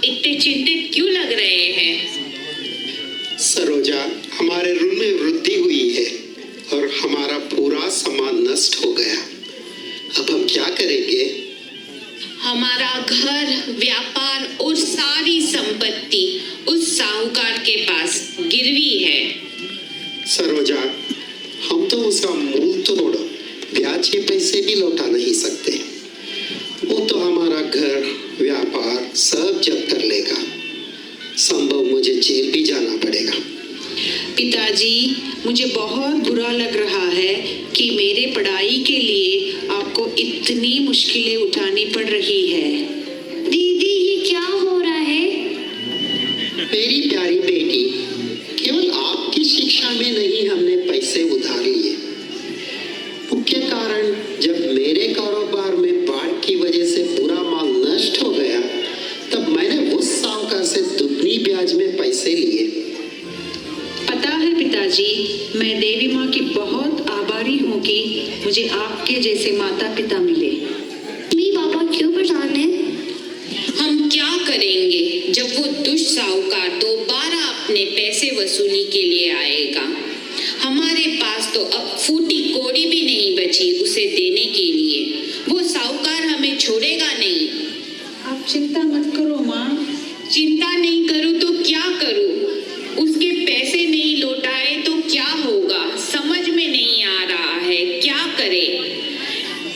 इतने चिंतित क्यों लग रहे हैं? सरोजा, हमारे ऋण में वृद्धि हुई है और हमारा पूरा सामान नष्ट हो गया। अब हम क्या करेंगे? हमारा घर, व्यापार और सारी संपत्ति उस साहूकार के पास गिरवी है। सरोजा, हम तो उसका मूल तोड़ ब्याज के पैसे भी लौटा नहीं सकते। वो तो हमारा घर, व्यापार सब जब्त कर लेगा। संभव मुझे जेल भी जाना पड़ेगा। पिताजी, मुझे बहुत बुरा लग रहा है कि मेरे पढ़ाई के लिए आपको इतनी मुश्किलें उठानी पड़ रही है। दीदी, ये क्या हो रहा है? मेरी प्यारी बेटी, केवल आपकी शिक्षा में नहीं हमने पैसे उधार लिए। मुख्य कारण, जब मेरे कारोबार में बाढ़ की वजह से पूरा माल नष्ट हो गया, तब मैंने उस साहूकार से दुगनी ब्याज में पैसे लिए। पता है पिताजी, मैं देवी माँ की बहुत आभारी हूँ कि मुझे आपके जैसे माता पिता मिले। मम्मी पापा क्यों परेशान हैं? हम क्या करेंगे जब वो दुष्ट साहूकार दोबारा अपने पैसे वसूली के लिए आएगा? हमारे पास तो अब फूटी कौड़ी भी नहीं बची उसे देने के लिए। वो साहूकार हमें छोड़ेगा नहीं। आप चिंता मत करो माँ। चिंता नहीं करूं तो क्या करूं? उसके पैसे नहीं लौटाए तो क्या होगा? समझ में नहीं आ रहा है, क्या करे?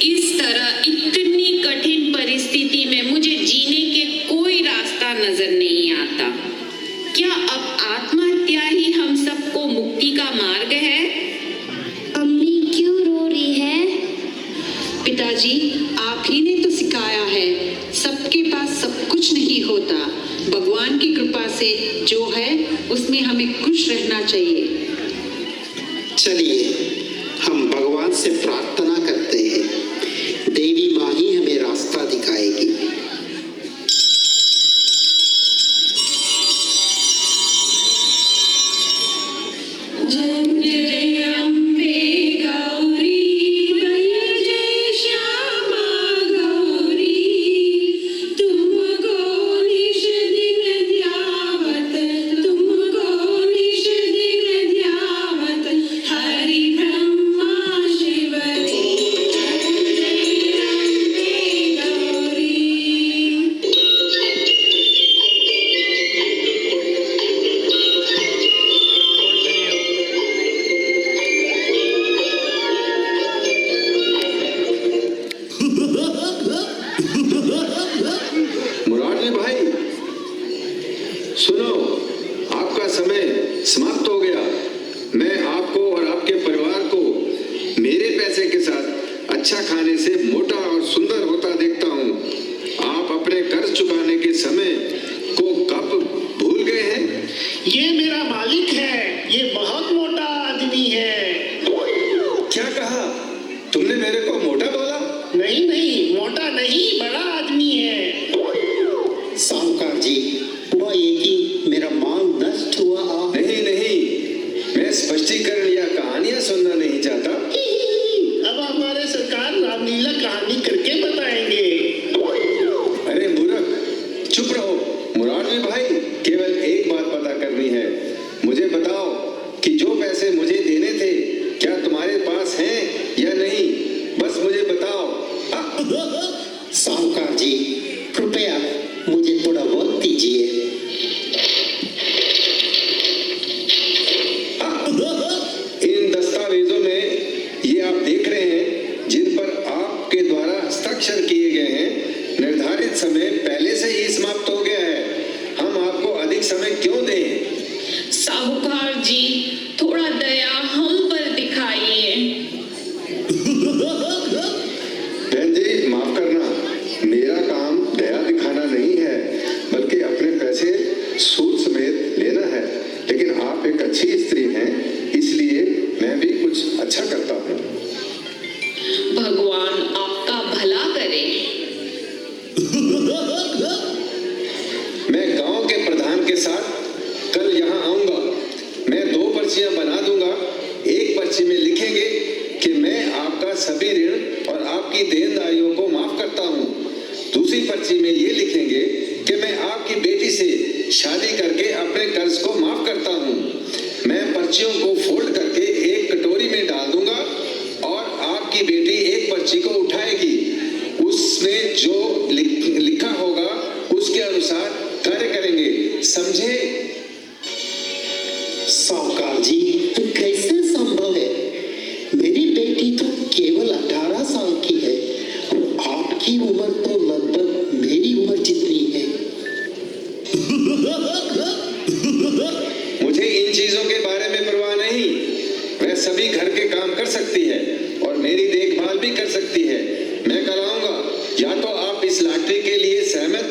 इस तरह इतनी कठिन परिस्थिति में मुझे जीने के कोई रास्ता नजर नहीं आता। क्या अब आत्महत्या ही हम सबको मुक्ति का मार्ग है? मम्मी क्यों रो रही है? पिताजी, आप ही ने तो सिखाया है, सबके पास सब कुछ नहीं होता। भगवान की कृपा से जो है उसमें हमें खुश रहना चाहिए। चलिए, हम भगवान से प्रार्थना करते हैं। देवी माँ ही हमें रास्ता दिखाएगी। मुरारी भाई, सुनो, आपका समय समाप्त हो गया। मैं आपको और आपके परिवार को मेरे पैसे के साथ अच्छा खाने से मोटा और सुंदर होता देखता हूँ। आप अपने कर्ज चुकाने के समय को कब भूल गए हैं? ये मेरा मालिक है, ये बहुत मोटा आदमी है। क्या कहा तुमने? मेरे को मोटा बोला? नहीं, मोटा नहीं, बड़ा आदमी है। साहूकार जी, हुआ ये कि मेरा माल नष्ट हुआ। नहीं, मैं स्पष्टीकरण या कहानियां सुनना नहीं चाहता। अब हमारे सरकार रामलीला कहानी करके बताएंगे। अरे मूर्ख, चुप रहो। मुरारी भाई, केवल एक बात पता करनी है। मुझे बताओ कि जो पैसे मुझे देने थे क्या तुम्हारे पास हैं या नहीं? बस मुझे बताओ। साहूकार जी, कृपया मुझे थोड़ा वक्त दीजिए। इन दस्तावेजों में ये आप देख रहे हैं, जिन पर आपके द्वारा हस्ताक्षर किए गए हैं, निर्धारित समय पहले से ही समाप्त हो गया है। हम आपको अधिक समय क्यों दें? साहूकार जी, थोड़ा दया हम पर दिखाइए। बहन जी, माफ करना, मेरा काम दया दिखाना नहीं है, बल्कि अपने पैसे सूद समेत लेना है। लेकिन आप एक अच्छी स्त्री हैं, इसलिए मैं भी कुछ अच्छा करता हूँ। भगवान आपका भला करे। मैं गांव के प्रधान के साथ कल यहाँ आऊंगा। मैं 2 पर्चियां बना दूंगा। एक पर्ची में लिखेंगे कि मैं आपका सभी ऋण और आपकी देनदारियों को माफ करता हूँ। दूसरी पर्ची में ये लिखेंगे कि मैं आपकी बेटी से शादी करके अपने कर्ज को माफ करता हूँ। मैं पर्चियों को फोल्ड करके एक कटोरी में डाल दूंगा और आपकी बेटी एक पर्ची को उठाएगी। उसमें जो लिखा होगा उसके अनुसार कार्य करेंगे, समझे? साहूकार जी, तो कैसे संभव है? मेरी बेटी तो केवल 18 साल की है और आपकी उम्र तो लगभग मेरी उम्र जितनी है। मुझे इन चीजों के बारे में परवाह नहीं। वह सभी घर के काम कर सकती है और मेरी देखभाल भी कर सकती है। मैं कराऊंगा। या तो आप इस लॉटरी के लिए सहमत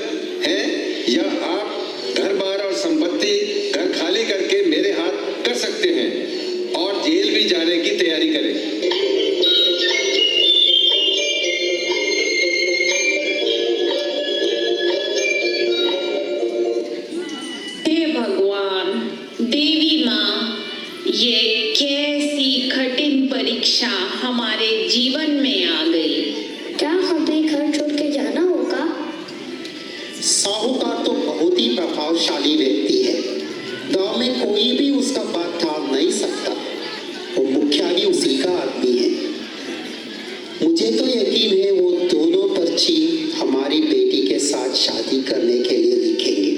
हैं या आप घर बार और संपत्ति घर खाली करके मेरे हाथ कर सकते हैं और जेल भी जाने की तैयारी करें। हे भगवान, देवी माँ, ये कैसी कठिन परीक्षा हमारे जीवन में आ गई। क्या हमें घर छोड़ के जाना होगा? साहूकार तो बहुत ही प्रभावशाली व्यक्ति है। गांव में कोई भी उसका बात टाल नहीं सकता। वो मुखिया भी उसी का आदमी है। मुझे तो यकीन है वो दोनों पर्ची हमारी बेटी के साथ शादी करने के लिए लिखेंगे।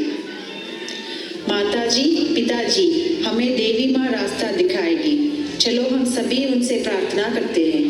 माताजी, पिताजी, हमें देवी माँ रास्ता दिखाएगी। चलो हम सभी उनसे प्रार्थना करते हैं।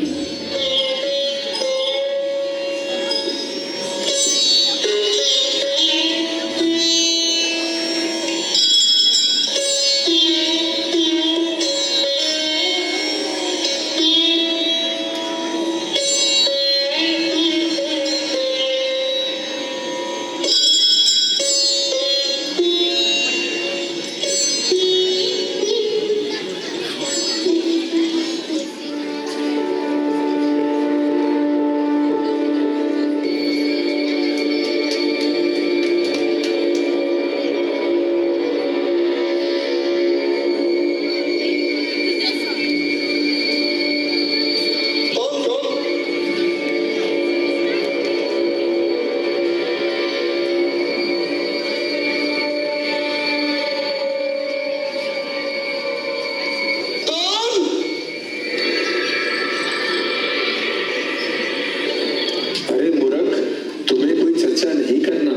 अरे मूर्ख, तुम्हें कोई चर्चा नहीं करना,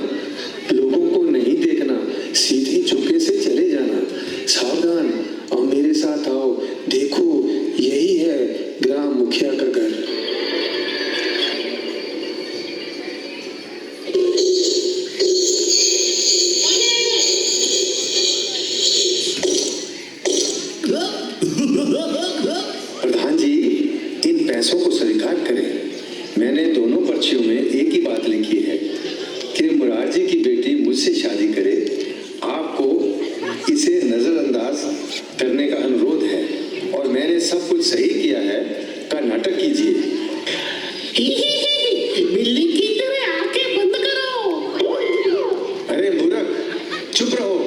लोगों को नहीं देखना, सीधे चुपके से चले जाना। सावधान, और मेरे साथ आओ। देखो, यही है ग्राम मुखिया का घर। प्रधान जी, इन पैसों को स्वीकार करें। मैंने दोनों पर्चियों में एक ही बात लिखी है कि मुरारजी की बेटी मुझसे शादी करे। आपको इसे नजरअंदाज करने का अनुरोध है और मैंने सब कुछ सही किया है का नाटक कीजिए। बिल्ली की तरह आंखें बंद करो। अरे मूर्ख, चुप रहो।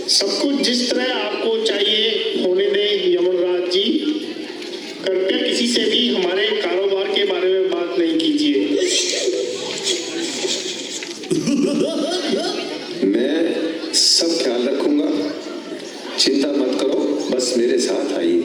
सब कुछ जिस तरह आपको चाहिए होने दें यमराज जी। कृपया किसी से भी हमारे कारोबार के बारे में बात नहीं कीजिए। मैं सब ख्याल रखूंगा, चिंता मत करो, बस मेरे साथ आइए।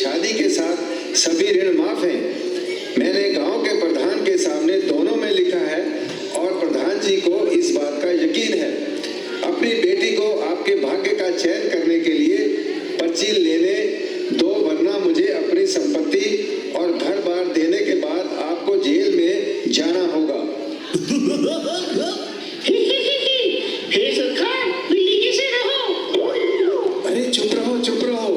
शादी के साथ सभी ऋण माफ हैं। मैंने गांव के प्रधान के सामने दोनों में लिखा है और प्रधान जी को इस बात का यकीन है। अपनी बेटी को आपके भाग्य का चयन करने के लिए पर्ची लेने दो, वरना मुझे अपनी संपत्ति और घर बार देने के बाद आपको जेल में जाना होगा। हे सरकार, बिल्ली से रहो। अरे चुप रहो, चुप रहो।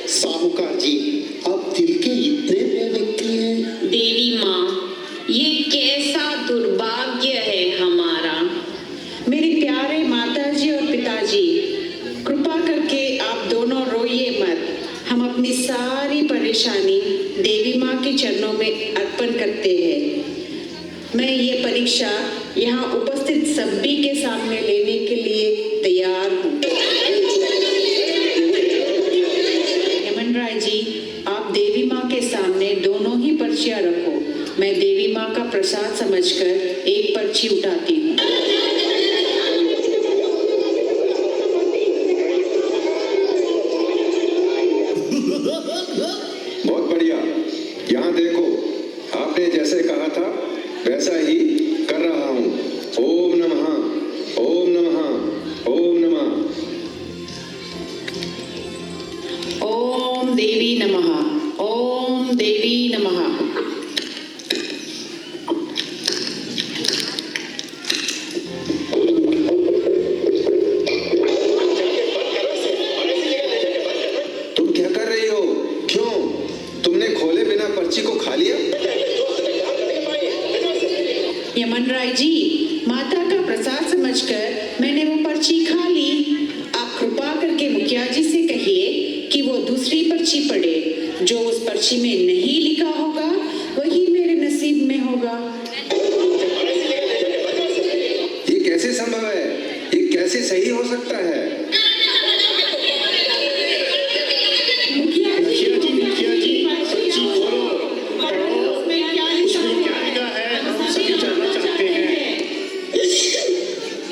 साहूकार जी, आप दिल के इतने बड़े व्यक्ति हैं। देवी माँ, ये कैसा दुर्भाग्य है हमारा। मेरे प्यारे माताजी और पिताजी, कृपा करके आप दोनों रोइए मत। हम अपनी सारी परेशानी देवी माँ के चरणों में अर्पण करते हैं। मैं ये परीक्षा यहाँ उपस्थित सभी के सामने लेने के लिए तैयार हूँ। यमन राय जी, आप देवी माँ के सामने दोनों ही पर्चियाँ रखो। मैं देवी माँ का प्रसाद समझकर एक पर्ची उठाती हूँ। बहुत बढ़िया। यहाँ देखो, आपने जैसे कहा था वैसा ही कर रहा हूँ। ओम नमः, ओम नमः, ओम नमः। ओम देवी नमः, ओम देवी नमः। तुम क्या कर रही हो? क्यों? तुमने खोले बिना पर्ची को खा लिया? यमन राय जी, माता का प्रसाद समझकर मैंने वो पर्ची खा ली। आप कृपा करके मुखिया जी से कहिए कि वो दूसरी पर्ची पढ़े। जो उस पर्ची में नहीं लिखा होगा वही मेरे नसीब में होगा। ये कैसे संभव है? ये कैसे सही हो सकता है? मुखिया जी, पर्ची खोलो, पढ़ो, उसमें क्या लिखा है हम सभी जानना चाहते हैं।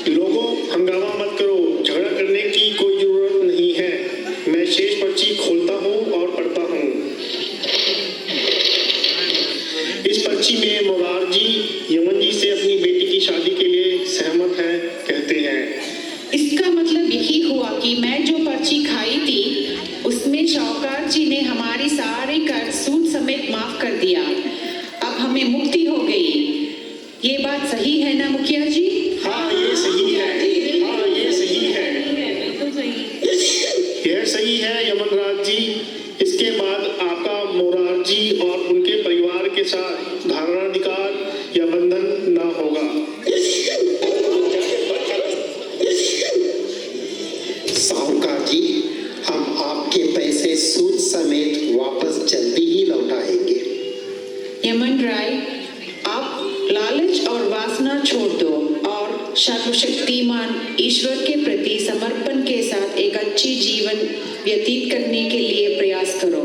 लोगों, हंगामा मत करो, झगड़ा करने की कोई जरूरत नहीं है। मैं शेष पर्ची खोलता हूँ और पढ़ता हूँ। इस पर्ची में मुरार जी यमन जी से अपनी बेटी की शादी के लिए सहमत हैं कहते हैं। इसका मतलब यही हुआ कि मैं जो पर्ची खाई थी उसमें शाहूकार जी ने हमारी सारी कर्ज सूद समेत माफ कर दिया। अब हमें मुक्ति हो गई। ये बात सही है ना मुखिया जी? हाँ, ये सही है। हाँ, ये सही है। यह सही है यमन राज जी। इसके बाद आपका मुरार जी और उनके परिवार के साथ धारणाधिकार या बंधन न होगा। साहूकार जी, हम आपके पैसे सूद समेत वापस जल्दी ही लौटाएंगे। यमन राय, आप लालच और वासना छोड़ दो और सर्वशक्तिमान ईश्वर के प्रति समर्पण के साथ एक अच्छी जीवन व्यतीत करने के लिए प्रयास करो।